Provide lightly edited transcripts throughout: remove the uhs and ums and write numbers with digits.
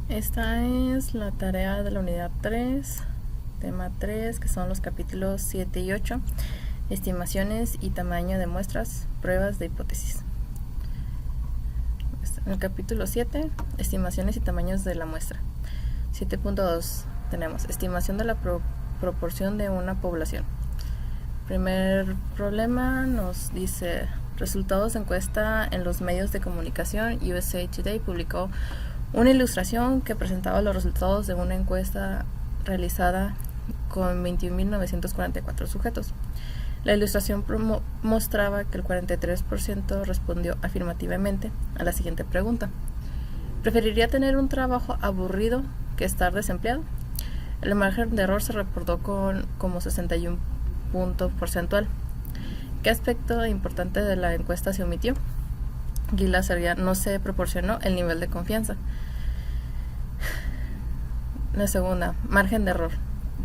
Esta es la tarea de la unidad 3, tema 3, que son los capítulos 7 y 8, estimaciones y tamaño de muestras, pruebas de hipótesis. En el capítulo 7, estimaciones y tamaños de la muestra. 7.2 tenemos estimación de la proporción de una población. Primer problema nos dice resultados de encuesta en los medios de comunicación. USA Today publicó una ilustración que presentaba los resultados de una encuesta realizada con 21.944 sujetos. La ilustración mostraba que el 43% respondió afirmativamente a la siguiente pregunta: ¿preferiría tener un trabajo aburrido que estar desempleado? El margen de error se reportó como 61 punto porcentual. ¿Qué aspecto importante de la encuesta se omitió? Gila sería: no se proporcionó el nivel de confianza. La segunda, margen de error.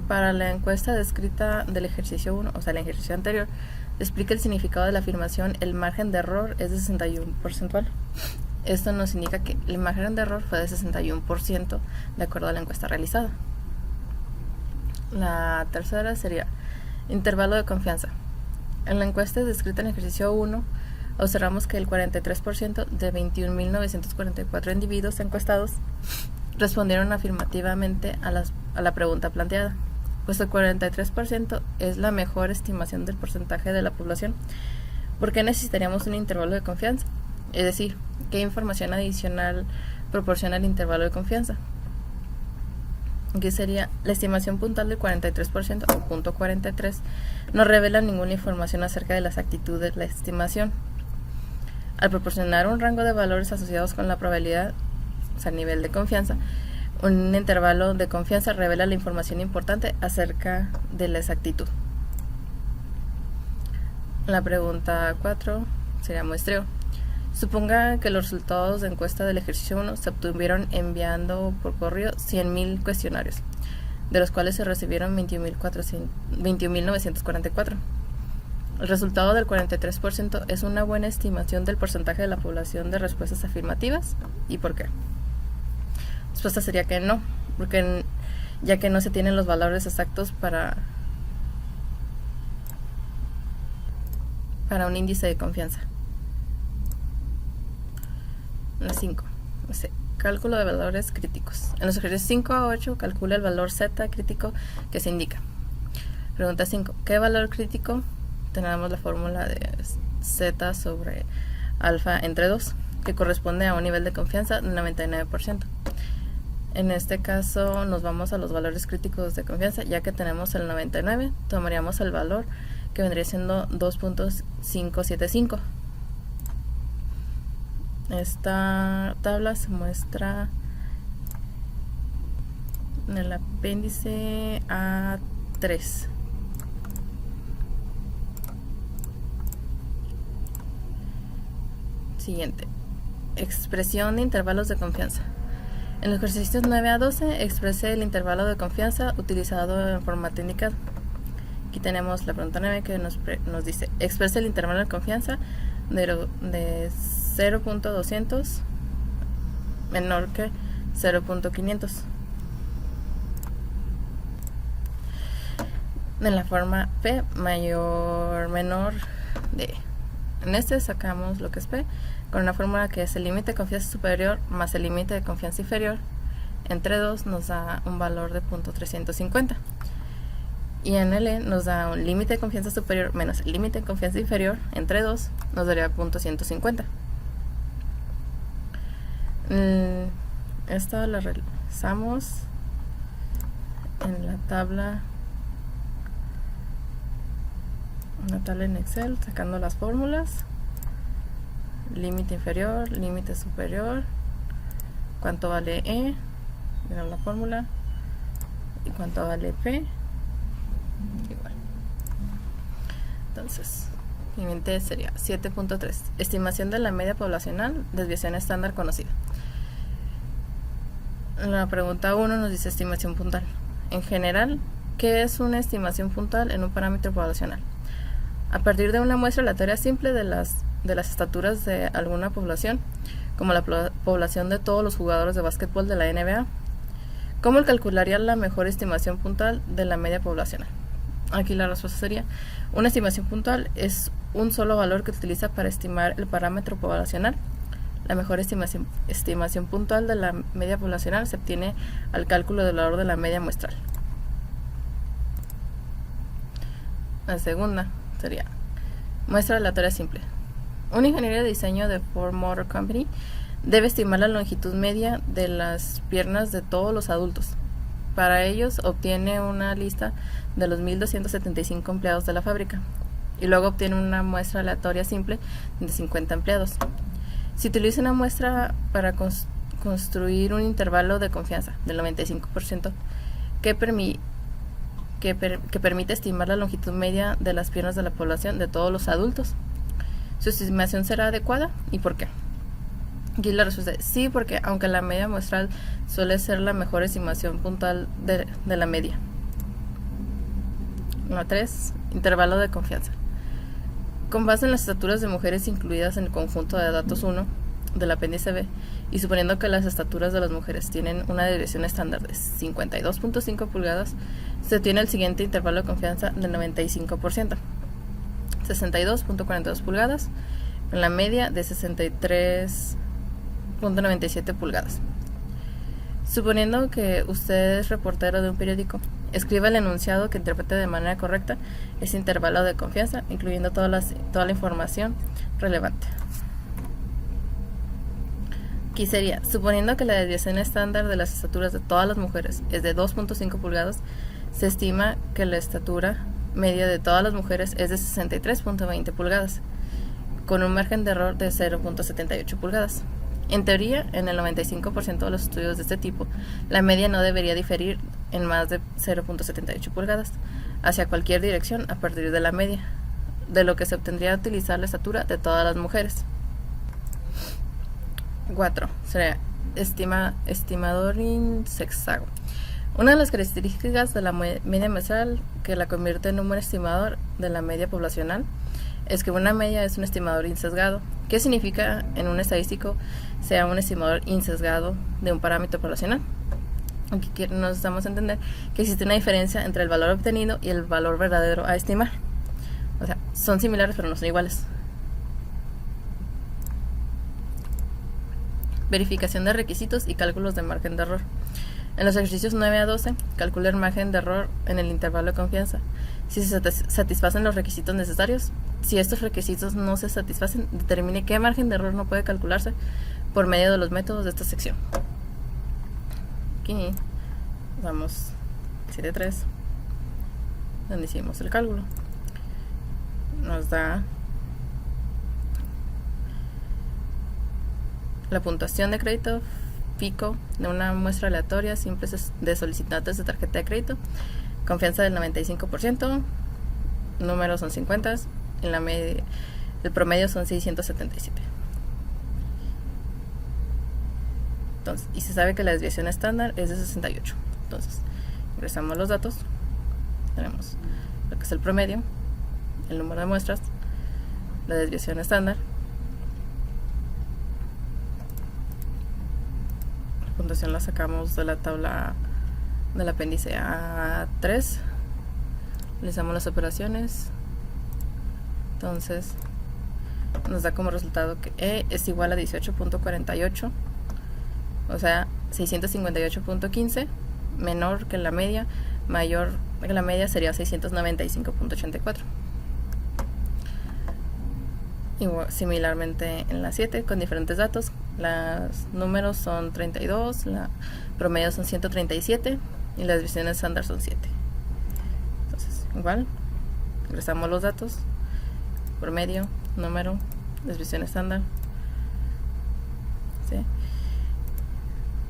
Para la encuesta descrita del ejercicio 1, o sea, el ejercicio anterior, explica el significado de la afirmación: el margen de error es de 61 porcentual. Esto nos indica que el margen de error fue de 61% de acuerdo a la encuesta realizada. La tercera sería intervalo de confianza. En la encuesta descrita en el ejercicio 1, observamos que el 43% de 21.944 individuos encuestados respondieron afirmativamente a la pregunta planteada, pues el 43% es la mejor estimación del porcentaje de la población. ¿Por qué necesitaríamos un intervalo de confianza? Es decir, ¿qué información adicional proporciona el intervalo de confianza? Que sería la estimación puntual del 43% o punto 43 no revela ninguna información acerca de la exactitud de la estimación. Al proporcionar un rango de valores asociados con la probabilidad, o sea, nivel de confianza, un intervalo de confianza revela la información importante acerca de la exactitud. La pregunta 4 sería muestreo. Suponga que los resultados de encuesta del ejercicio 1 se obtuvieron enviando por correo 100.000 cuestionarios, de los cuales se recibieron 21.944. El resultado del 43% es una buena estimación del porcentaje de la población de respuestas afirmativas. ¿Y por qué? La respuesta sería que no, porque ya que no se tienen los valores exactos para un índice de confianza. La 5. Cálculo de valores críticos. En los ejercicios 5 a 8 calcula el valor Z crítico que se indica. Pregunta 5. ¿Qué valor crítico? Tenemos la fórmula de Z sobre alfa entre 2, que corresponde a un nivel de confianza del 99%. En este caso nos vamos a los valores críticos de confianza. Ya que tenemos el 99, tomaríamos el valor que vendría siendo 2.575. Esta tabla se muestra en el apéndice A3. Siguiente. Expresión de intervalos de confianza. En los ejercicios 9 a 12 expresé el intervalo de confianza utilizado en forma técnica. Aquí tenemos la pregunta 9 que nos dice: expresa el intervalo de confianza de 0.200 menor que 0.500 en la forma P mayor menor de. En este sacamos lo que es P con una fórmula que es el límite de confianza superior más el límite de confianza inferior entre 2 nos da un valor de 0.350. Y en L nos da un límite de confianza superior menos el límite de confianza inferior entre 2 nos daría 0.150. Esto lo realizamos en la tabla en Excel, sacando las fórmulas: límite inferior, límite superior, cuánto vale E, miren la fórmula, y cuánto vale P, igual. Entonces, siguiente sería 7.3, estimación de la media poblacional, desviación estándar conocida. La pregunta 1 nos dice estimación puntual. En general, ¿qué es una estimación puntual en un parámetro poblacional? A partir de una muestra aleatoria simple de las estaturas de alguna población, como la población de todos los jugadores de básquetbol de la NBA. ¿Cómo calcularía la mejor estimación puntual de la media poblacional? Aquí la respuesta sería: una estimación puntual es un solo valor que se utiliza para estimar el parámetro poblacional. La mejor estimación puntual de la media poblacional se obtiene al cálculo del valor de la media muestral. La segunda sería muestra aleatoria simple. Un ingeniero de diseño de Ford Motor Company debe estimar la longitud media de las piernas de todos los adultos. Para ellos obtiene una lista de los 1.275 empleados de la fábrica y luego obtiene una muestra aleatoria simple de 50 empleados. Se utiliza una muestra para construir un intervalo de confianza del 95% que permite estimar la longitud media de las piernas de la población de todos los adultos. ¿Su estimación será adecuada? ¿Y por qué? Aquí la respuesta es sí, porque aunque la media muestral suele ser la mejor estimación puntual de la media. 3. Intervalo de confianza. Con base en las estaturas de mujeres incluidas en el conjunto de datos 1 del apéndice B, y suponiendo que las estaturas de las mujeres tienen una desviación estándar de 52.5 pulgadas, se obtiene el siguiente intervalo de confianza del 95%, 62.42 pulgadas, en la media de 63.97 pulgadas. Suponiendo que usted es reportero de un periódico, escriba el enunciado que interprete de manera correcta ese intervalo de confianza, incluyendo toda la información relevante. Aquí sería: suponiendo que la desviación estándar de las estaturas de todas las mujeres es de 2.5 pulgadas, se estima que la estatura media de todas las mujeres es de 63.20 pulgadas, con un margen de error de 0.78 pulgadas. En teoría, en el 95% de los estudios de este tipo, la media no debería diferir en más de 0.78 pulgadas hacia cualquier dirección a partir de la media, de lo que se obtendría al utilizar la estatura de todas las mujeres. 4. Sería estimador insexago. Una de las características de la media muestral que la convierte en un buen estimador de la media poblacional es que una media es un estimador insesgado. ¿Qué significa en un estadístico sea un estimador insesgado de un parámetro poblacional? Aquí nos damos a entender que existe una diferencia entre el valor obtenido y el valor verdadero a estimar. O sea, son similares pero no son iguales. Verificación de requisitos y cálculos de margen de error. En los ejercicios 9 a 12, calcula el margen de error en el intervalo de confianza si se satisfacen los requisitos necesarios. Si estos requisitos no se satisfacen, determine qué margen de error no puede calcularse por medio de los métodos de esta sección. Aquí vamos 7.3, donde hicimos el cálculo. Nos da la puntuación de crédito FICO de una muestra aleatoria simple de solicitantes de tarjeta de crédito, confianza del 95%, números son 50, en la media, el promedio son 677. Entonces, y se sabe que la desviación estándar es de 68. Entonces, ingresamos los datos, tenemos lo que es el promedio, el número de muestras, la desviación estándar, puntuación la sacamos de la tabla del apéndice A3, realizamos las operaciones, entonces nos da como resultado que E es igual a 18.48, o sea 658.15, menor que la media, mayor que la media sería 695.84. Igual, similarmente en la 7 con diferentes datos, los números son 32, la promedio son 137 y las desviaciones estándar son 7. Entonces igual ingresamos los datos, promedio, número, desviación estándar, ¿sí?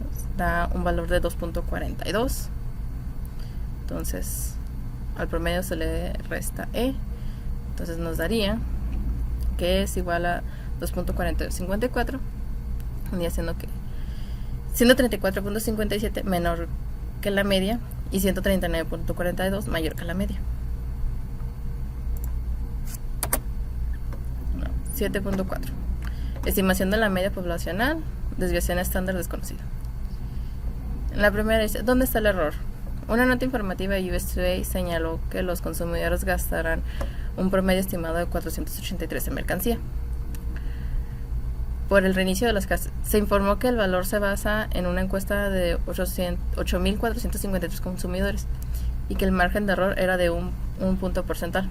Nos da un valor de 2.42. Entonces al promedio se le resta E, entonces nos daría que es igual a 2.4254, y haciendo que 134.57 menor que la media y 139.42 mayor que la media. 7.4. Estimación de la media poblacional, desviación estándar desconocida. La primera dice, ¿dónde está el error? Una nota informativa de US Today señaló que los consumidores gastarán un promedio estimado de 483 en mercancía. Por el reinicio de las casas, se informó que el valor se basa en una encuesta de 8.453 consumidores y que el margen de error era de un punto porcentual.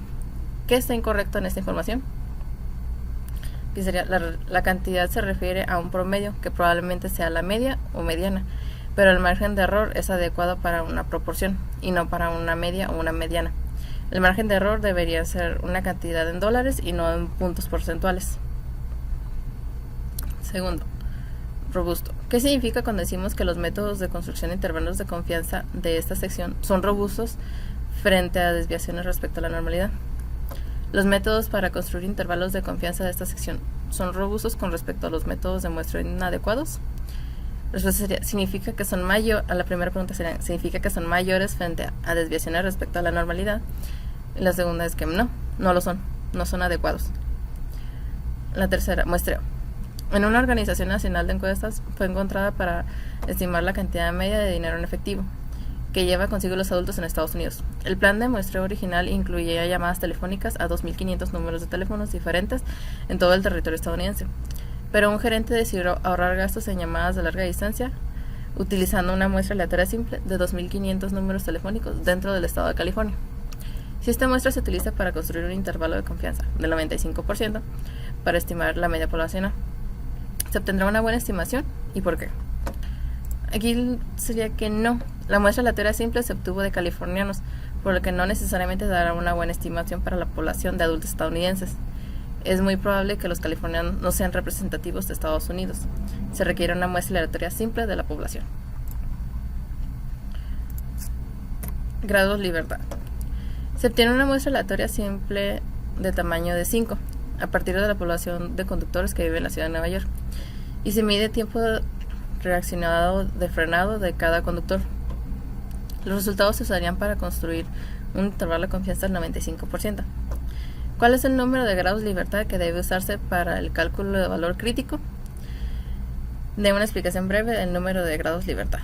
¿Qué está incorrecto en esta información? Que sería la cantidad se refiere a un promedio que probablemente sea la media o mediana, pero el margen de error es adecuado para una proporción y no para una media o una mediana. El margen de error debería ser una cantidad en dólares y no en puntos porcentuales. Segundo, robusto. ¿Qué significa cuando decimos que los métodos de construcción de intervalos de confianza de esta sección son robustos frente a desviaciones respecto a la normalidad? Los métodos para construir intervalos de confianza de esta sección son robustos con respecto a los métodos de muestreo inadecuados. La respuesta sería, significa que son a la primera pregunta sería, significa que son mayores frente a desviaciones respecto a la normalidad. Y la segunda es que no lo son, no son adecuados. La tercera, muestreo. En una organización nacional de encuestas fue encontrada para estimar la cantidad media de dinero en efectivo que lleva consigo los adultos en Estados Unidos. El plan de muestreo original incluía llamadas telefónicas a 2.500 números de teléfonos diferentes en todo el territorio estadounidense. Pero un gerente decidió ahorrar gastos en llamadas de larga distancia utilizando una muestra aleatoria simple de 2.500 números telefónicos dentro del estado de California. Si esta muestra se utiliza para construir un intervalo de confianza del 95% para estimar la media poblacional, ¿se obtendrá una buena estimación? ¿Y por qué? Aquí sería que no. La muestra aleatoria simple se obtuvo de californianos, por lo que no necesariamente dará una buena estimación para la población de adultos estadounidenses. Es muy probable que los californianos no sean representativos de Estados Unidos. Se requiere una muestra aleatoria simple de la población. Grados libertad. Se obtiene una muestra aleatoria simple de tamaño de 5 a partir de la población de conductores que vive en la ciudad de Nueva York y se mide tiempo reaccionado de frenado de cada conductor. Los resultados se usarían para construir un intervalo de confianza del 95%. ¿Cuál es el número de grados de libertad que debe usarse para el cálculo de valor crítico? De una explicación breve del número de grados de libertad.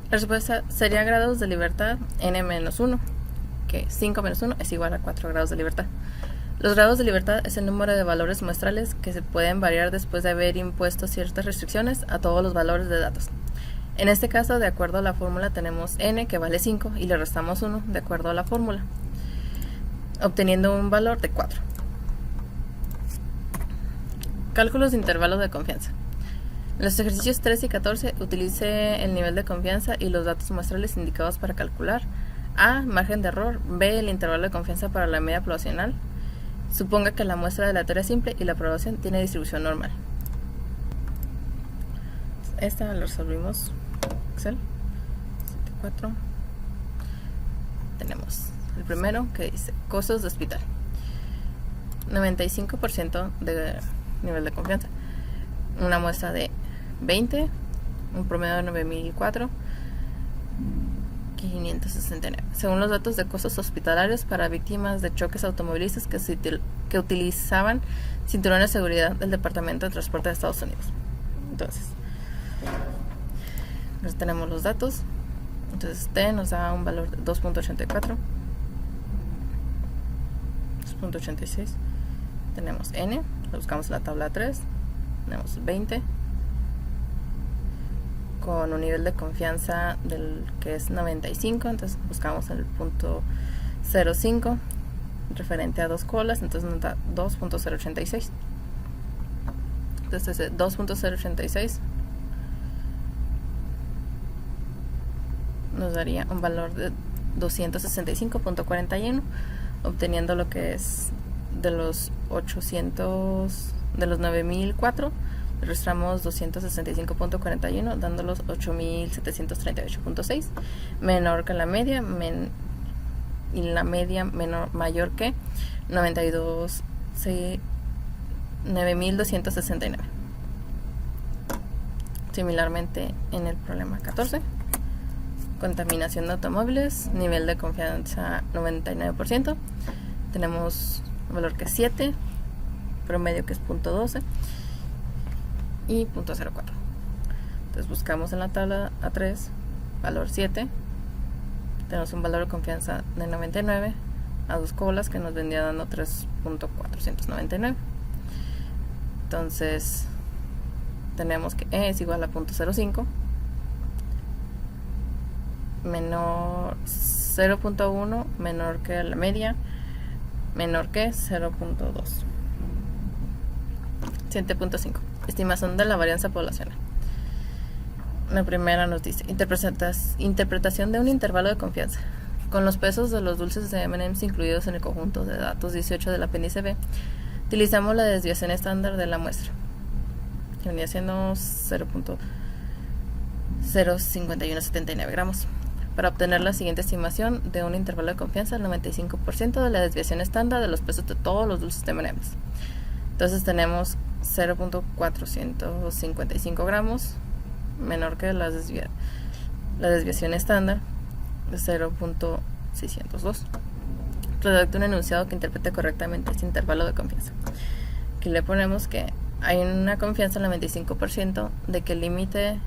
La respuesta sería grados de libertad n-1, que 5 menos 1 es igual a 4 grados de libertad. Los grados de libertad es el número de valores muestrales que se pueden variar después de haber impuesto ciertas restricciones a todos los valores de datos. En este caso, de acuerdo a la fórmula, tenemos n que vale 5 y le restamos 1 de acuerdo a la fórmula, obteniendo un valor de 4. Cálculos de intervalos de confianza. En los ejercicios 13 y 14 utilice el nivel de confianza y los datos muestrales indicados para calcular a. Margen de error. B. El intervalo de confianza para la media poblacional. Suponga que la muestra aleatoria simple y la población tiene distribución normal. Esta la resolvimos. Excel 74. Tenemos el primero que dice costos de hospital. 95% de nivel de confianza. Una muestra de 20, un promedio de 9004, 569. Según los datos de costos hospitalarios para víctimas de choques automovilistas que utilizaban cinturones de seguridad del Departamento de Transporte de Estados Unidos. Entonces tenemos los datos. Entonces T nos da un valor de 2.84, 2.86. Tenemos N, lo buscamos en la tabla 3. Tenemos 20 con un nivel de confianza del que es 95, entonces buscamos el punto 0.5 referente a dos colas, entonces nos da 2.086. Entonces ese 2.086 nos daría un valor de 265.41, obteniendo lo que es de los 9004, registramos 265.41, dándolos 8738.6, menor que la media, y la media mayor que 9269. Similarmente en el problema 14, contaminación de automóviles, nivel de confianza 99%, tenemos un valor que es 7, promedio que es 0.12 y 0.04. Entonces buscamos en la tabla A3 valor 7, tenemos un valor de confianza de 99 a 2 colas que nos vendría dando 3.499. Entonces tenemos que E es igual a 0.05 menor 0.1 menor que la media menor que 0.2. 7.5 estimación de la varianza poblacional. La primera nos dice interpretación de un intervalo de confianza. Con los pesos de los dulces de M&M's incluidos en el conjunto de datos 18 del apéndice B, utilizamos la desviación estándar de la muestra, que venía siendo 0.05179 gramos, para obtener la siguiente estimación de un intervalo de confianza: el 95% de la desviación estándar de los pesos de todos los dulces de M&M's. Entonces tenemos 0.455 gramos menor que la desviación estándar de 0.602. Redacta un enunciado que interprete correctamente este intervalo de confianza. Aquí le ponemos que hay una confianza del 95% de que el límite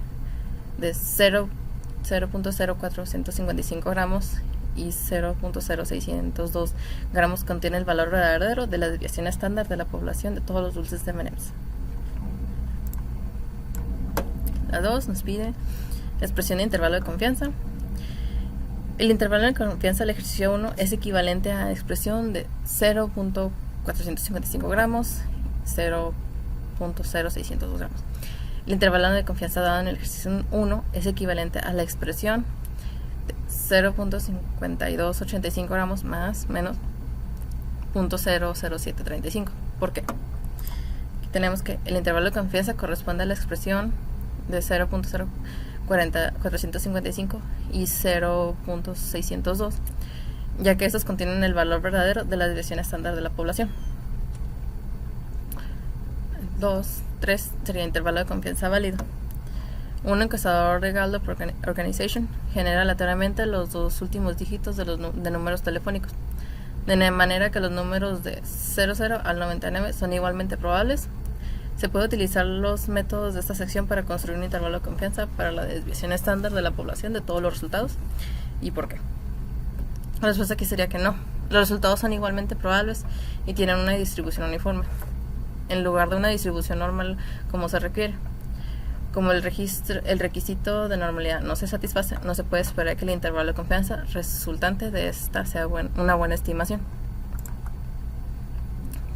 de 0.0455 gramos y 0.0602 gramos contiene el valor verdadero de la desviación estándar de la población de todos los dulces de M&M's. La 2 nos pide la expresión de intervalo de confianza. El intervalo de confianza del ejercicio 1 es equivalente a la expresión de 0.455 gramos, 0.0602 gramos. El intervalo de confianza dado en el ejercicio 1 es equivalente a la expresión de 0.5285 gramos más menos 0.00735. ¿Por qué? Aquí tenemos que el intervalo de confianza corresponde a la expresión de 0.455 y 0.602, ya que estos contienen el valor verdadero de la desviación estándar de la población. 3 sería intervalo de confianza válido. Un encuestador de Gallup Organization genera aleatoriamente los dos últimos dígitos de números telefónicos, de manera que los números de 00 al 99 son igualmente probables. Se puede utilizar los métodos de esta sección para construir un intervalo de confianza para la desviación estándar de la población de todos los resultados. ¿Y por qué? La respuesta aquí sería que no. Los resultados son igualmente probables y tienen una distribución uniforme, en lugar de una distribución normal como se requiere. Como el requisito de normalidad no se satisface, no se puede esperar que el intervalo de confianza resultante de esta sea una buena estimación.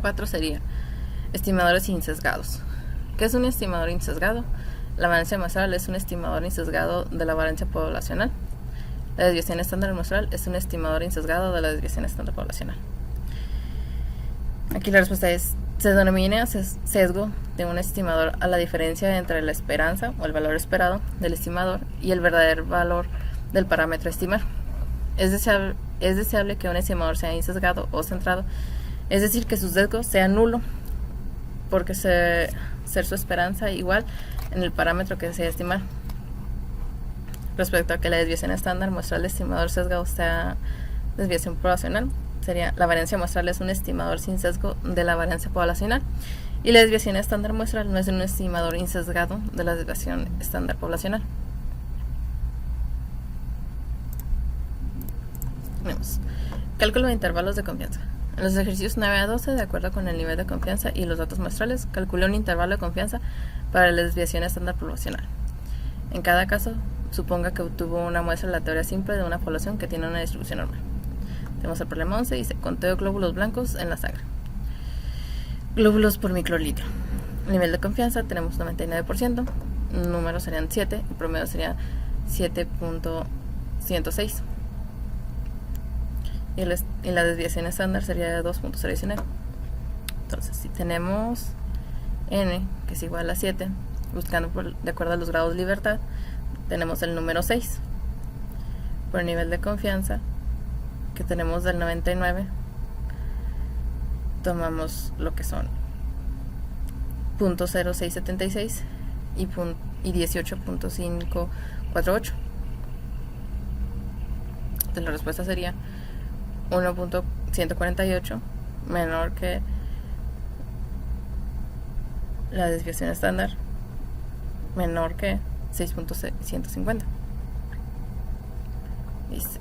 4 sería estimadores insesgados. ¿Qué es un estimador insesgado? La varianza muestral es un estimador insesgado de la varianza poblacional. La desviación estándar muestral es un estimador insesgado de la desviación estándar poblacional. Aquí la respuesta es: se denomina sesgo de un estimador a la diferencia entre la esperanza o el valor esperado del estimador y el verdadero valor del parámetro a estimar. Es deseable que un estimador sea insesgado o centrado, es decir, que su sesgo sea nulo, porque ser su esperanza igual en el parámetro que desea estimar. Respecto a que la desviación estándar muestral del estimador sesgado sea desviación poblacional, sería: la varianza muestral es un estimador sin sesgo de la varianza poblacional y la desviación estándar muestral no es un estimador insesgado de la desviación estándar poblacional. Vemos. Cálculo de intervalos de confianza. En los ejercicios 9 a 12, de acuerdo con el nivel de confianza y los datos muestrales, calcula un intervalo de confianza para la desviación estándar poblacional. En cada caso, suponga que obtuvo una muestra aleatoria simple de una población que tiene una distribución normal. Tenemos el problema 11, dice: conteo glóbulos blancos en la sangre. Glóbulos por microlitro. Nivel de confianza tenemos 99%, números serían 7, el promedio sería 7.106. Y la desviación estándar sería de 2.019. Entonces, si tenemos n, que es igual a 7, buscando de acuerdo a los grados de libertad, tenemos el número 6. Por el nivel de confianza, que tenemos del 99, tomamos lo que son 0.0676 y 18.548. Entonces la respuesta sería 1.148 menor que la desviación estándar menor que 6.150. Dice,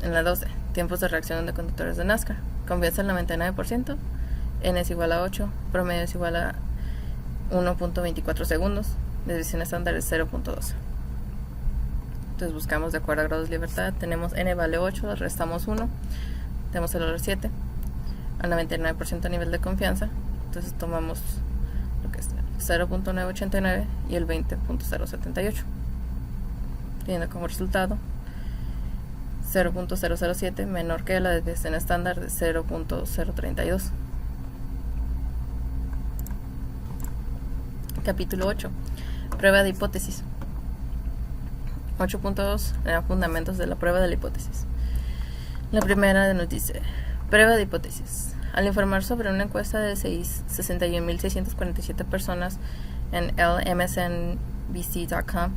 en la 12, tiempos de reacción de conductores de NASCAR. Confianza al 99%, N es igual a 8, promedio es igual a 1.24 segundos, desviación estándar es 0.12. Entonces buscamos de acuerdo a grados de libertad. Tenemos N vale 8, restamos 1, tenemos el valor 7, al 99% a nivel de confianza. Entonces tomamos lo que es 0.989 y el 20.078, teniendo como resultado 0.007 menor que la desviación estándar de 0.032. Capítulo 8. Prueba de hipótesis. 8.2 eran fundamentos de la prueba de la hipótesis. La primera nos dice: prueba de hipótesis. Al informar sobre una encuesta de 61.647 personas en LMSNBC.com,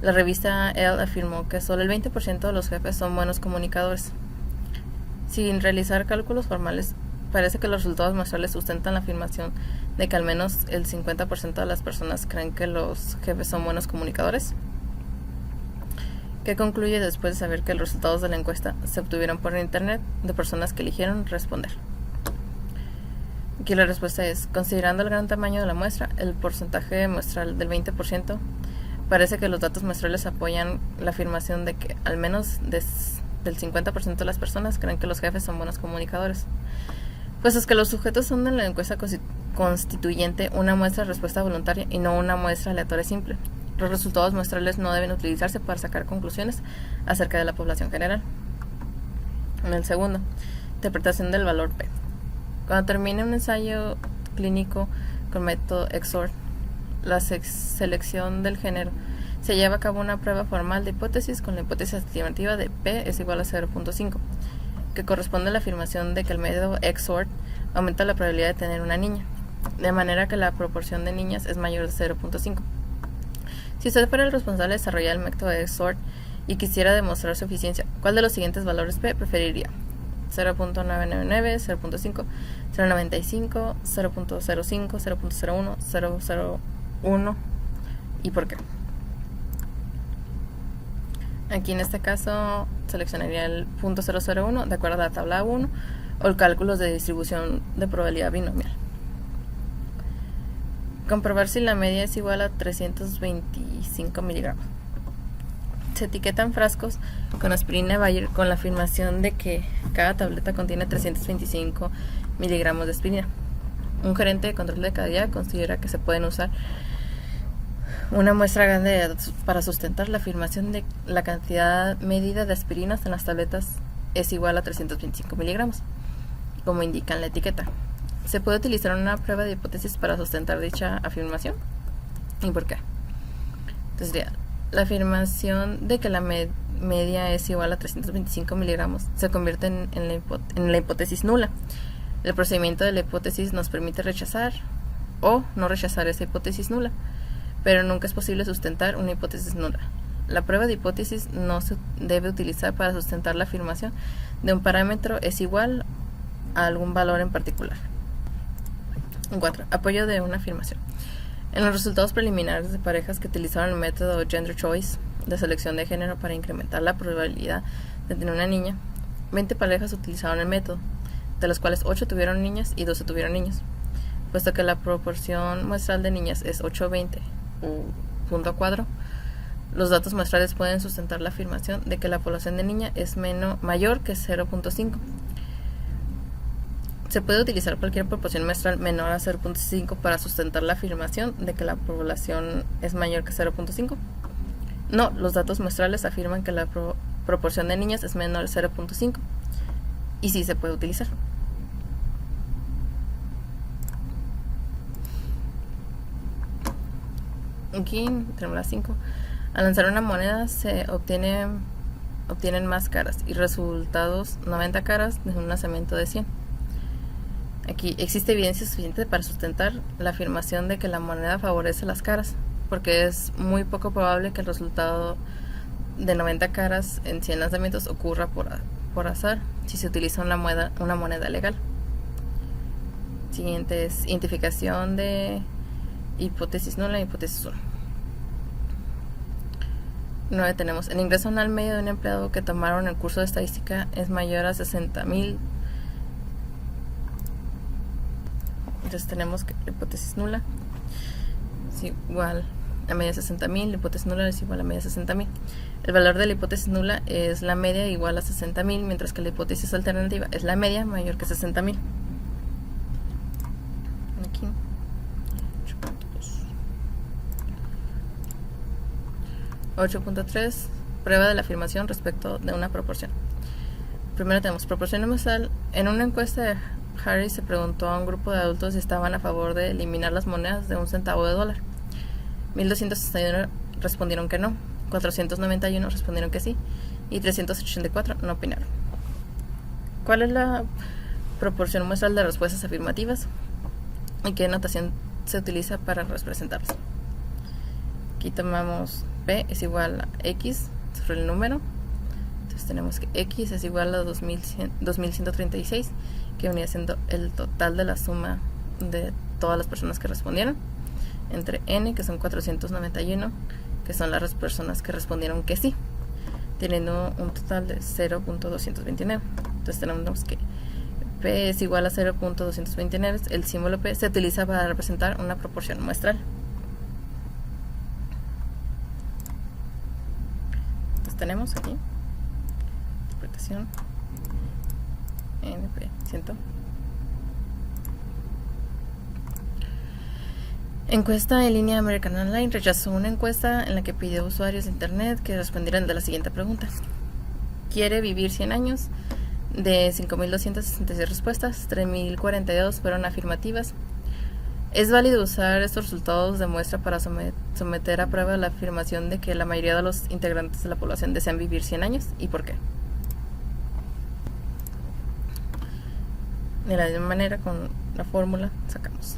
la revista Elle afirmó que solo el 20% de los jefes son buenos comunicadores. Sin realizar cálculos formales, parece que los resultados muestrales sustentan la afirmación de que al menos el 50% de las personas creen que los jefes son buenos comunicadores. ¿Qué concluye después de saber que los resultados de la encuesta se obtuvieron por internet de personas que eligieron responder? Aquí la respuesta es: considerando el gran tamaño de la muestra, el porcentaje muestral del 20%, parece que los datos muestrales apoyan la afirmación de que al menos del 50% de las personas creen que los jefes son buenos comunicadores. Pues es que los sujetos son en la encuesta constituyente una muestra de respuesta voluntaria y no una muestra aleatoria simple. Los resultados muestrales no deben utilizarse para sacar conclusiones acerca de la población general. En el segundo, interpretación del valor P. Cuando termine un ensayo clínico con método XOR, la selección del género, se lleva a cabo una prueba formal de hipótesis con la hipótesis estimativa de P es igual a 0.5, que corresponde a la afirmación de que el método XOR aumenta la probabilidad de tener una niña, de manera que la proporción de niñas es mayor de 0.5. Si usted fuera el responsable de desarrollar el método XOR y quisiera demostrar su eficiencia, ¿cuál de los siguientes valores P preferiría? 0.999, 0.5, 0.95, 0.05, 0.01, 0.01 y por qué. Aquí en este caso seleccionaría el .001 de acuerdo a la tabla 1 o el cálculo de distribución de probabilidad binomial. Comprobar si la media es igual a 325 miligramos. Se etiquetan frascos con aspirina Bayer con la afirmación de que cada tableta contiene 325 miligramos de aspirina. Un gerente de control de calidad considera que se pueden usar una muestra grande de datos para sustentar la afirmación de que la cantidad medida de aspirinas en las tabletas es igual a 325 miligramos, como indica en la etiqueta. ¿Se puede utilizar una prueba de hipótesis para sustentar dicha afirmación? ¿Y por qué? Entonces, la afirmación de que la media es igual a 325 miligramos se convierte en la hipótesis nula. El procedimiento de la hipótesis nos permite rechazar o no rechazar esa hipótesis nula, pero nunca es posible sustentar una hipótesis nula. La prueba de hipótesis no se debe utilizar para sustentar la afirmación de un parámetro es igual a algún valor en particular. 4. Apoyo de una afirmación. En los resultados preliminares de parejas que utilizaron el método Gender Choice de selección de género para incrementar la probabilidad de tener una niña, 20 parejas utilizaron el método, de las cuales 8 tuvieron niñas y 12 tuvieron niños. Puesto que la proporción muestral de niñas es 8:20 o 0.4, los datos muestrales pueden sustentar la afirmación de que la población de niña es mayor que 0.5. ¿Se puede utilizar cualquier proporción muestral menor a 0.5 para sustentar la afirmación de que la población es mayor que 0.5? No, los datos muestrales afirman que la proporción de niñas es menor a 0.5 y sí se puede utilizar. Aquí tenemos las 5. Al lanzar una moneda se obtienen más caras y resultados 90 caras de un lanzamiento de 100. Aquí existe evidencia suficiente para sustentar la afirmación de que la moneda favorece las caras, porque es muy poco probable que el resultado de 90 caras en 100 lanzamientos ocurra por azar si se utiliza una moneda legal. Siguiente es identificación de hipótesis nula y hipótesis 1. 9 tenemos, el ingreso anual medio de un empleado que tomaron el curso de estadística es mayor a 60,000. Entonces tenemos que la hipótesis nula es igual a media de 60,000, la hipótesis nula es igual a media de 60,000. El valor de la hipótesis nula es la media igual a 60,000, mientras que la hipótesis alternativa es la media mayor que 60,000. Aquí 8.3, prueba de la afirmación respecto de una proporción. Primero tenemos proporción muestral. En una encuesta de Harry se preguntó a un grupo de adultos si estaban a favor de eliminar las monedas de $1 centavo. 1,261 respondieron que no, 491 respondieron que sí y 384 no opinaron. ¿Cuál es la proporción muestral de respuestas afirmativas y qué notación se utiliza para representarlas? Aquí tomamos P es igual a X sobre el número. Entonces tenemos que X es igual a 2136, que venía siendo el total de la suma de todas las personas que respondieron, entre N, que son 491, que son las personas que respondieron que sí, teniendo un total de 0.229. Entonces tenemos que P es igual a 0.229. El símbolo P se utiliza para representar una proporción muestral. Tenemos aquí interpretación NP 100. Encuesta en línea. American Online rechazó una encuesta en la que pidió a usuarios de internet que respondieran de la siguiente pregunta: ¿quiere vivir 100 años? De 5.266 respuestas, 3.042 fueron afirmativas. ¿Es válido usar estos resultados de muestra para someter a prueba la afirmación de que la mayoría de los integrantes de la población desean vivir 100 años? ¿Y por qué? De la misma manera, con la fórmula sacamos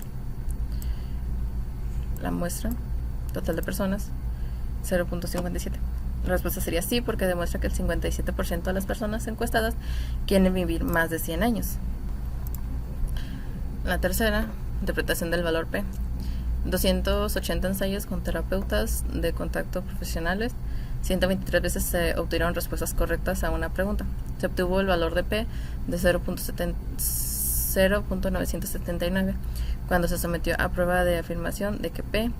la muestra total de personas, 0.57. La respuesta sería sí, porque demuestra que el 57% de las personas encuestadas quieren vivir más de 100 años. La tercera, interpretación del valor P. 280 ensayos con terapeutas de contacto profesionales, 123 veces se obtuvieron respuestas correctas a una pregunta. Se obtuvo el valor de P de 0.979 cuando se sometió a prueba de afirmación de que P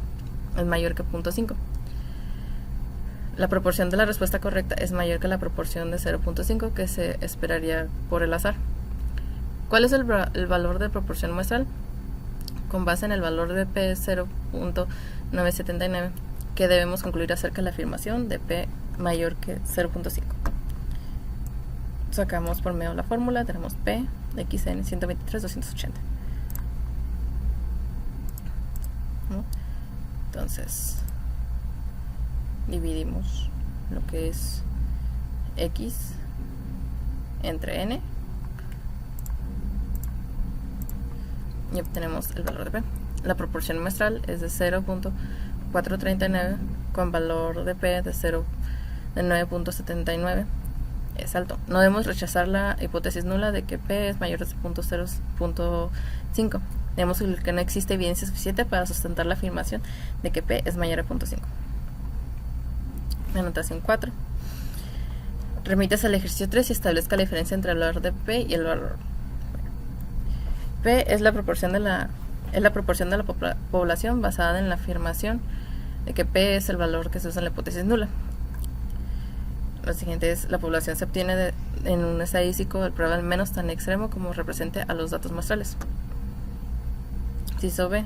es mayor que 0.5. La proporción de la respuesta correcta es mayor que la proporción de 0.5 que se esperaría por el azar. ¿Cuál es el valor de proporción muestral? Con base en el valor de P 0.979, que debemos concluir acerca de la afirmación de P mayor que 0.5. Sacamos por medio de la fórmula, tenemos P de XN 123 280. Entonces dividimos lo que es X entre N y obtenemos el valor de P. La proporción muestral es de 0.439 con valor de P de 9.79. Es alto. No debemos rechazar la hipótesis nula de que P es mayor de 0.5. Debemos decir que no existe evidencia suficiente para sustentar la afirmación de que P es mayor de 0.5. Anotación 4. Remitas al ejercicio 3 y establezca la diferencia entre el valor de P y el valor. P es la proporción de la población basada en la afirmación de que P es el valor que se usa en la hipótesis nula. Lo siguiente es: la población se obtiene en un estadístico el probable menos tan extremo como represente a los datos muestrales. Inciso B.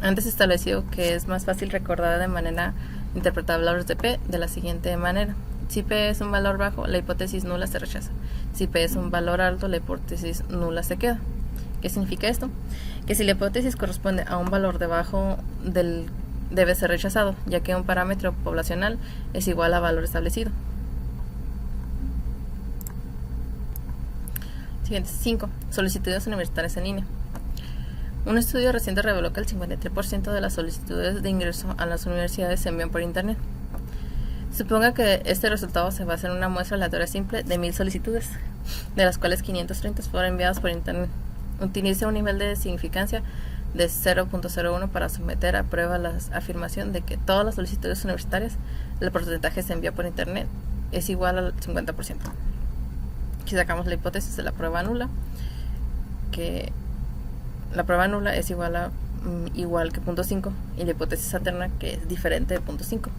Antes establecido que es más fácil recordar de manera interpretar valores de P de la siguiente manera: si P es un valor bajo, la hipótesis nula se rechaza. Si P es un valor alto, la hipótesis nula se queda. ¿Qué significa esto? Que si la hipótesis corresponde a un valor debajo del debe ser rechazado, ya que un parámetro poblacional es igual a valor establecido. Siguiente. 5. Solicitudes universitarias en línea. Un estudio reciente reveló que el 53% de las solicitudes de ingreso a las universidades se envían por internet. Suponga que este resultado se basa en una muestra aleatoria simple de 1000 solicitudes. de las cuales 530 fueron enviadas por internet. Utiliza un nivel de significancia de 0.01 para someter a prueba la afirmación de que todas las solicitudes universitarias, el porcentaje se envía por internet es igual al 50%. Aquí sacamos la hipótesis de la prueba nula, que la prueba nula es igual que 0.5, y la hipótesis alterna, que es diferente de 0.5,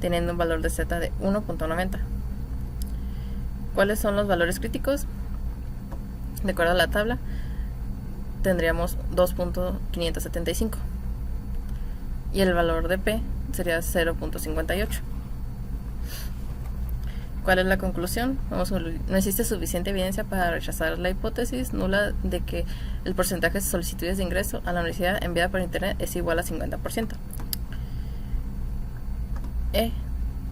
teniendo un valor de z de 1.90. ¿Cuáles son los valores críticos? De acuerdo a la tabla, tendríamos 2.575 y el valor de P sería 0.58. ¿Cuál es la conclusión? No existe suficiente evidencia para rechazar la hipótesis nula de que el porcentaje de solicitudes de ingreso a la universidad enviada por internet es igual a 50%.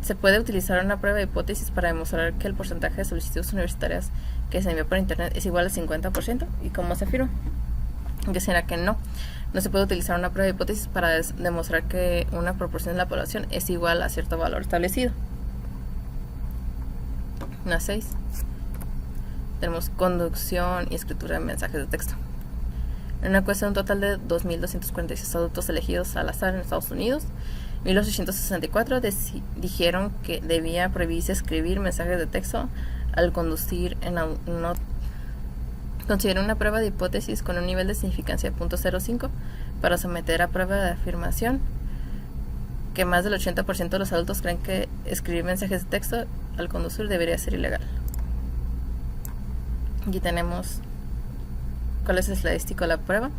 Se puede utilizar una prueba de hipótesis para demostrar que el porcentaje de solicitudes universitarias que se envía por internet es igual al 50%. ¿Y cómo se afirma? Que será que no se puede utilizar una prueba de hipótesis para demostrar que una proporción de la población es igual a cierto valor establecido. Una 6. Tenemos conducción y escritura de mensajes de texto. En una encuesta, un total de 2.246 adultos elegidos al azar en Estados Unidos, 1.864 dijeron que debía prohibirse escribir mensajes de texto al conducir en auto. Considera una prueba de hipótesis con un nivel de significancia de 0.05 para someter a prueba de afirmación que más del 80% de los adultos creen que escribir mensajes de texto al conducir debería ser ilegal. Aquí tenemos cuál es el estadístico de la prueba.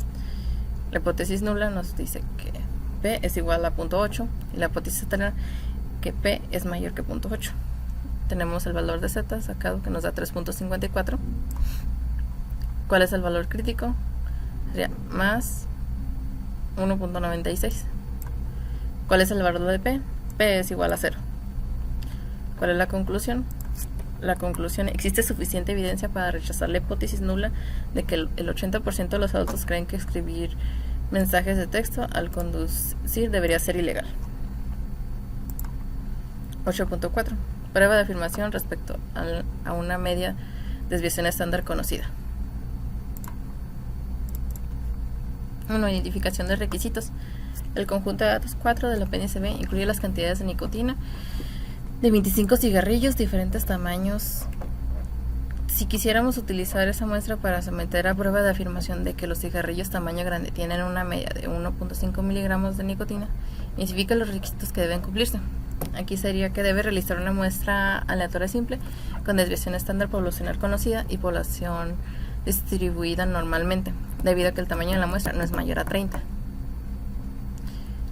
La hipótesis nula nos dice que P es igual a 0.8 y la hipótesis alterna que P es mayor que 0.8. Tenemos el valor de Z sacado, que nos da 3.54. ¿Cuál es el valor crítico? Sería más 1.96. ¿Cuál es el valor de P? P es igual a 0. ¿Cuál es la conclusión? La conclusión: existe suficiente evidencia para rechazar la hipótesis nula de que el 80% de los adultos creen que escribir mensajes de texto al conducir debería ser ilegal. 8.4. Prueba de afirmación respecto a una media desviación estándar conocida. 1. Identificación de requisitos. El conjunto de datos 4 del apéndice B incluye las cantidades de nicotina de 25 cigarrillos, diferentes tamaños. Si quisiéramos utilizar esa muestra para someter a prueba de afirmación de que los cigarrillos tamaño grande tienen una media de 1.5 miligramos de nicotina, identifica los requisitos que deben cumplirse. Aquí sería que debe realizar una muestra aleatoria simple con desviación estándar poblacional conocida y población distribuida normalmente, debido a que el tamaño de la muestra no es mayor a 30.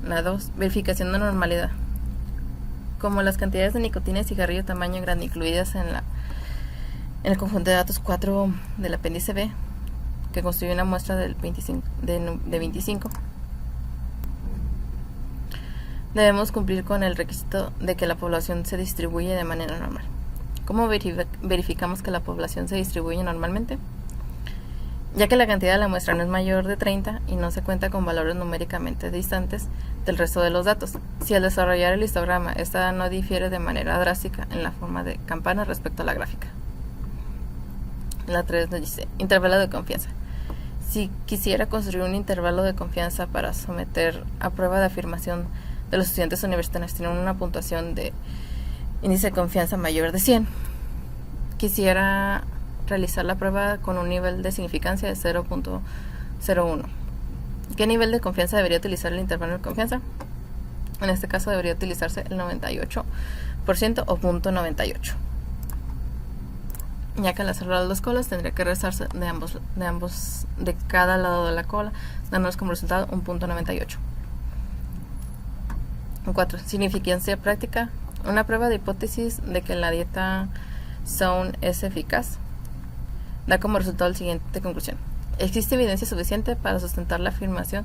La 2. Verificación de normalidad. Como las cantidades de nicotina y cigarrillo tamaño grande incluidas en el conjunto de datos 4 del apéndice B, que constituye una muestra de 25, debemos cumplir con el requisito de que la población se distribuye de manera normal. ¿Cómo verificamos que la población se distribuye normalmente? Ya que la cantidad de la muestra no es mayor de 30 y no se cuenta con valores numéricamente distantes del resto de los datos. Si al desarrollar el histograma, esta no difiere de manera drástica en la forma de campana respecto a la gráfica. La 3 nos dice intervalo de confianza. Si quisiera construir un intervalo de confianza para someter a prueba de afirmación de los estudiantes universitarios tienen una puntuación de índice de confianza mayor de 100, quisiera realizar la prueba con un nivel de significancia de 0.01. ¿Qué nivel de confianza debería utilizar el intervalo de confianza? En este caso debería utilizarse el 98% o 0.98. Ya que al hacer las dos colas tendría que restarse de cada lado de la cola, dándonos como resultado un 0.98. 4. Significancia práctica. Una prueba de hipótesis de que la dieta Zone es eficaz da como resultado la siguiente conclusión: existe evidencia suficiente para sustentar la afirmación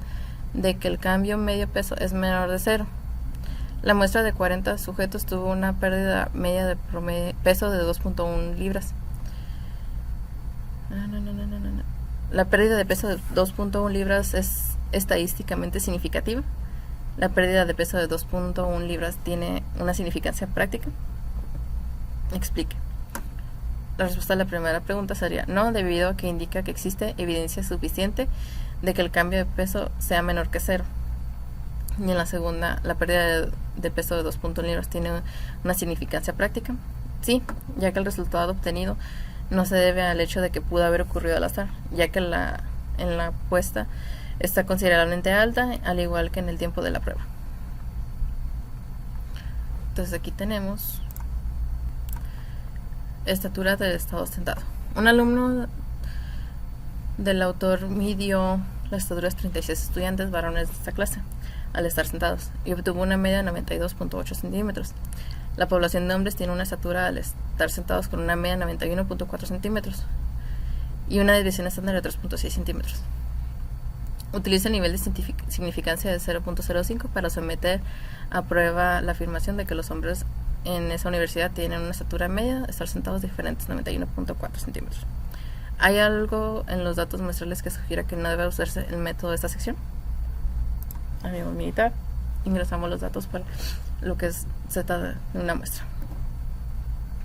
de que el cambio medio peso es menor de 0. La muestra de 40 sujetos tuvo una pérdida media de peso de 2.1 libras. La pérdida de peso de 2.1 libras es estadísticamente significativa. La pérdida de peso de 2.1 libras tiene una significancia práctica. Explique. La respuesta a la primera pregunta sería no, debido a que indica que existe evidencia suficiente de que el cambio de peso sea menor que 0. Y en la segunda, la pérdida de peso de 2.1 libras tiene una significancia práctica. Sí, ya que el resultado obtenido no se debe al hecho de que pudo haber ocurrido al azar, ya que en la apuesta está considerablemente alta, al igual que en el tiempo de la prueba. Entonces aquí tenemos estatura del estado sentado. Un alumno del autor midió la estatura de 36 estudiantes varones de esta clase al estar sentados y obtuvo una media de 92.8 centímetros. La población de hombres tiene una estatura al estar sentados con una media de 91.4 centímetros y una desviación estándar de 3.6 centímetros. Utiliza el nivel de significancia de 0.05 para someter a prueba la afirmación de que los hombres en esa universidad tienen una estatura media de estar sentados diferentes 91.4 centímetros. ¿Hay algo en los datos muestrales que sugiera que no debe usarse el método de esta sección? Amigo militar, ingresamos los datos para lo que se trata de una muestra.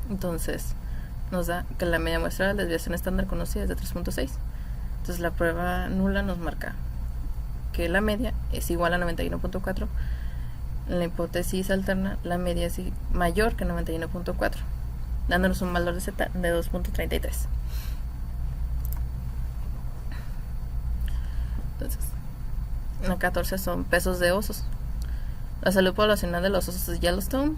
Entonces, nos da que la media muestral de desviación estándar conocida es de 3.6. Entonces, la prueba nula nos marca que la media es igual a 91.4. En la hipótesis alterna, la media es mayor que 91.4, dándonos un valor de Z de 2.33. Entonces, la 14 son pesos de osos. La salud poblacional de los osos de Yellowstone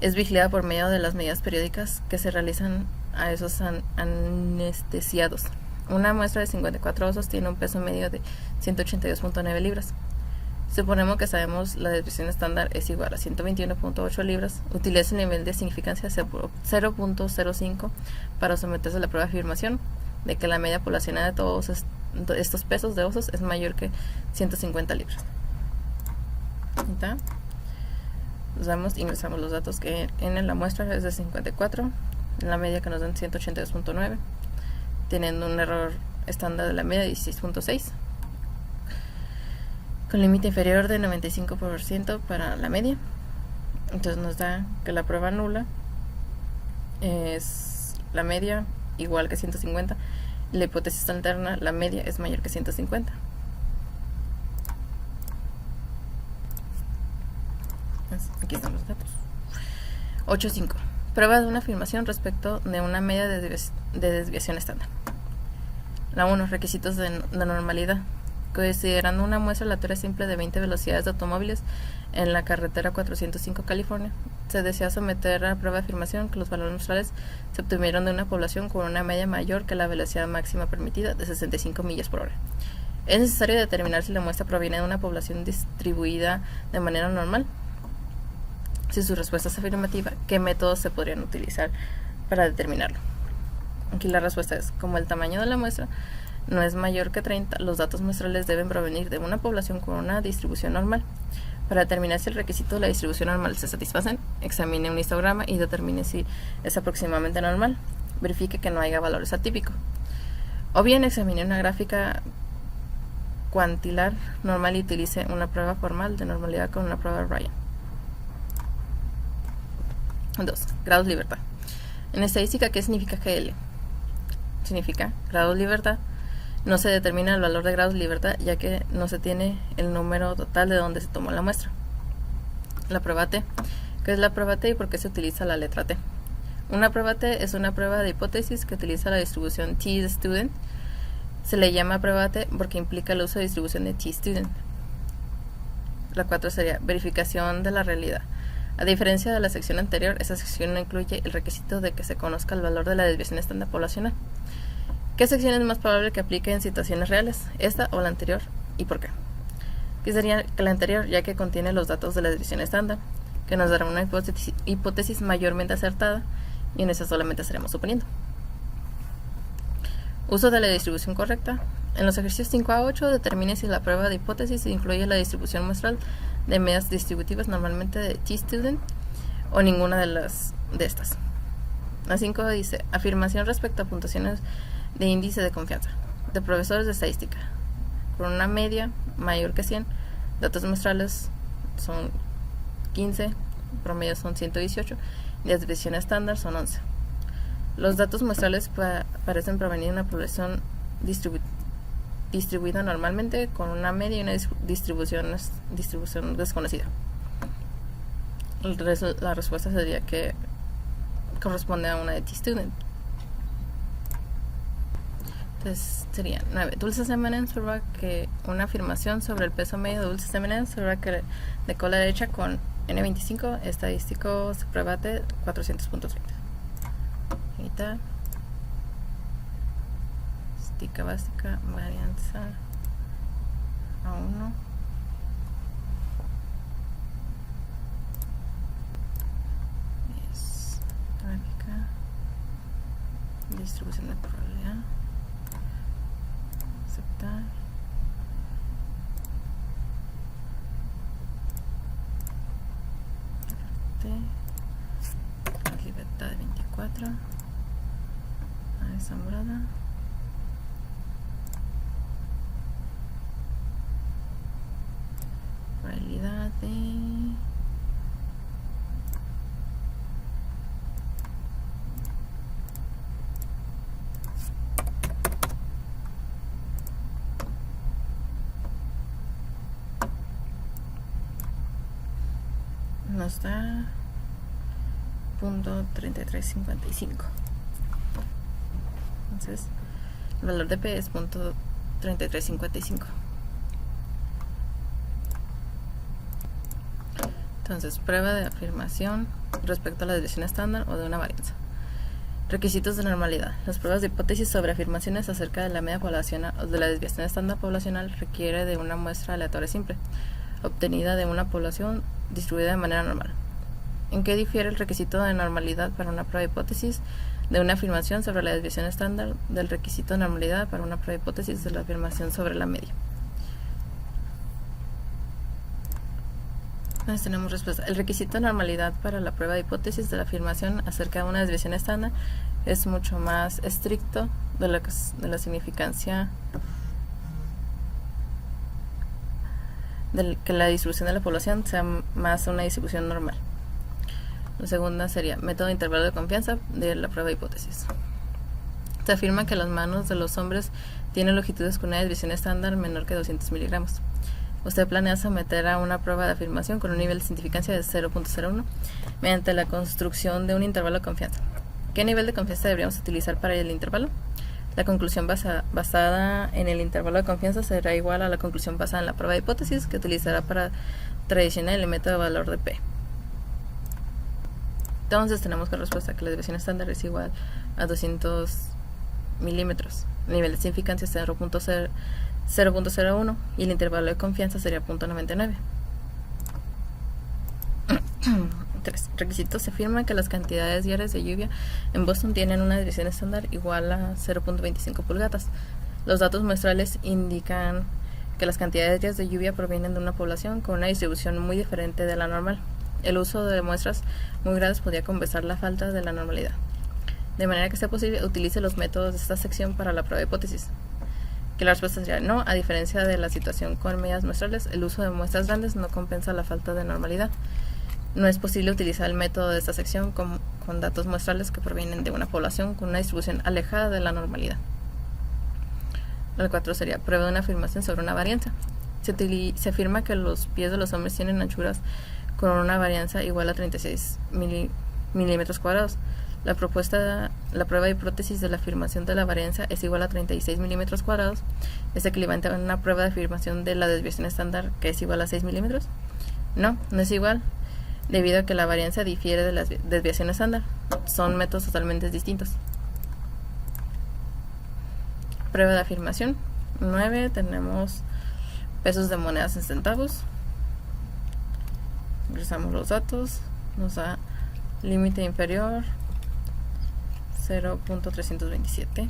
es vigilada por medio de las medidas periódicas que se realizan a esos anestesiados. Una muestra de 54 osos tiene un peso medio de 182.9 libras. Suponemos que sabemos la desviación estándar es igual a 121.8 libras. Utiliza el nivel de significancia 0.05 para someterse a la prueba de afirmación de que la media poblacional de todos estos pesos de osos es mayor que 150 libras. Ingresamos los datos que en la muestra es de 54, en la media que nos dan 182.9, teniendo un error estándar de la media de 16.6, con límite inferior de 95% para la media. Entonces nos da que la prueba nula es la media igual que 150. La hipótesis alterna, la media es mayor que 150. Aquí están los datos. 8.5. Prueba de una afirmación respecto de una media de desviación estándar. La 1. Requisitos de normalidad. Considerando una muestra aleatoria simple de 20 velocidades de automóviles en la carretera 405 California, se desea someter a prueba de afirmación que los valores muestrales se obtuvieron de una población con una media mayor que la velocidad máxima permitida de 65 millas por hora. Es necesario determinar si la muestra proviene de una población distribuida de manera normal. Si su respuesta es afirmativa, ¿qué métodos se podrían utilizar para determinarlo? Aquí la respuesta es, como el tamaño de la muestra no es mayor que 30, los datos muestrales deben provenir de una población con una distribución normal. Para determinar si el requisito de la distribución normal se satisfacen, examine un histograma y determine si es aproximadamente normal. Verifique que no haya valores atípicos. O bien examine una gráfica cuantilar normal y utilice una prueba formal de normalidad con una prueba de Ryan. 2. Grados libertad. En estadística, ¿qué significa GL? Significa grados libertad. No se determina el valor de grados de libertad, ya que no se tiene el número total de donde se tomó la muestra. La prueba T. ¿Qué es la prueba T y por qué se utiliza la letra T? Una prueba T es una prueba de hipótesis que utiliza la distribución T-student. Se le llama prueba T porque implica el uso de distribución de T-student. La 4 sería verificación de la realidad. A diferencia de la sección anterior, esa sección no incluye el requisito de que se conozca el valor de la desviación estándar poblacional. ¿Qué sección es más probable que aplique en situaciones reales? ¿Esta o la anterior? ¿Y por qué? Que sería que la anterior, ya que contiene los datos de la desviación estándar, que nos dará una hipótesis mayormente acertada, y en esa solamente estaremos suponiendo. Uso de la distribución correcta. En los ejercicios 5 a 8, determine si la prueba de hipótesis incluye la distribución muestral de medias distributivas, normalmente de T-student, o ninguna de estas. La 5 dice, afirmación respecto a puntuaciones de índice de confianza de profesores de estadística con una media mayor que 100, datos muestrales son 15, promedio son 118 y la desviación estándar son 11. Los datos muestrales parecen provenir de una población distribuida normalmente con una media y una distribución desconocida. La respuesta sería que corresponde a una de t-student. Entonces sería 9. Dulces M&M's prueba que una afirmación sobre el peso medio de dulces M&M's prueba que de cola derecha con N25 estadístico se prueba de 400 puntos 30. Ahorita estica básica, varianza a 1. Es gráfica, distribución de probabilidad. Aceptar. Libertad de 24. Asombrada. Probabilidad de nos da .3355. Entonces el valor de P es .3355. Entonces, prueba de afirmación respecto a la desviación estándar o de una varianza. Requisitos de normalidad. Las pruebas de hipótesis sobre afirmaciones acerca de la media poblacional o de la desviación estándar poblacional requiere de una muestra aleatoria simple, obtenida de una población distribuida de manera normal. ¿En qué difiere el requisito de normalidad para una prueba de hipótesis de una afirmación sobre la desviación estándar del requisito de normalidad para una prueba de hipótesis de la afirmación sobre la media? Entonces tenemos respuesta. El requisito de normalidad para la prueba de hipótesis de la afirmación acerca de una desviación estándar es mucho más estricto de la significancia que la distribución de la población sea más una distribución normal. La segunda sería método de intervalo de confianza de la prueba de hipótesis. Se afirma que las manos de los hombres tienen longitudes con una desviación estándar menor que 200 miligramos. Usted planea someter a una prueba de afirmación con un nivel de significancia de 0.01 mediante la construcción de un intervalo de confianza. ¿Qué nivel de confianza deberíamos utilizar para el intervalo? La conclusión basada en el intervalo de confianza será igual a la conclusión basada en la prueba de hipótesis que utilizará para traicionar el método de valor de P. Entonces tenemos que la respuesta que la desviación estándar es igual a 200 milímetros. El nivel de significancia es 0.01 y el intervalo de confianza sería 0.99. 3. Requisitos. Se afirma que las cantidades diarias de lluvia en Boston tienen una desviación estándar igual a 0.25 pulgadas. Los datos muestrales indican que las cantidades diarias de lluvia provienen de una población con una distribución muy diferente de la normal. El uso de muestras muy grandes podría compensar la falta de la normalidad. De manera que sea posible, utilice los métodos de esta sección para la prueba de hipótesis. Que la respuesta sería no. A diferencia de la situación con medidas muestrales, el uso de muestras grandes no compensa la falta de normalidad. No es posible utilizar el método de esta sección con datos muestrales que provienen de una población con una distribución alejada de la normalidad. El 4 sería prueba de una afirmación sobre una varianza. Se afirma que los pies de los hombres tienen anchuras con una varianza igual a 36 milímetros cuadrados. La prueba de hipótesis de la afirmación de la varianza es igual a 36 milímetros cuadrados. Es equivalente a una prueba de afirmación de la desviación estándar que es igual a 6 milímetros. No es igual, debido a que la varianza difiere de la desviación estándar. Son métodos totalmente distintos. Prueba de afirmación. 9. Tenemos pesos de monedas en centavos. Ingresamos los datos. Nos da límite inferior 0.327.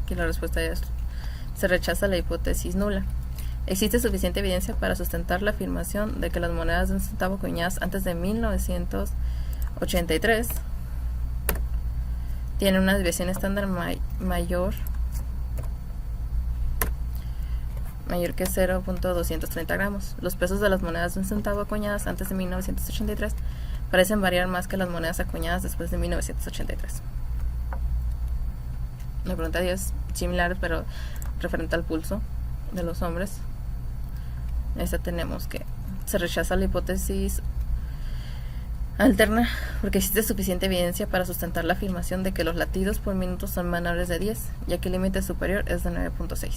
Aquí la respuesta es: se rechaza la hipótesis nula. Existe suficiente evidencia para sustentar la afirmación de que las monedas de un centavo acuñadas antes de 1983 tienen una desviación estándar mayor que 0.230 gramos. Los pesos de las monedas de un centavo acuñadas antes de 1983 parecen variar más que las monedas acuñadas después de 1983. La pregunta 10, similar pero referente al pulso de los hombres. Esta tenemos que se rechaza la hipótesis alterna porque existe suficiente evidencia para sustentar la afirmación de que los latidos por minuto son menores de 10, ya que el límite superior es de 9.6.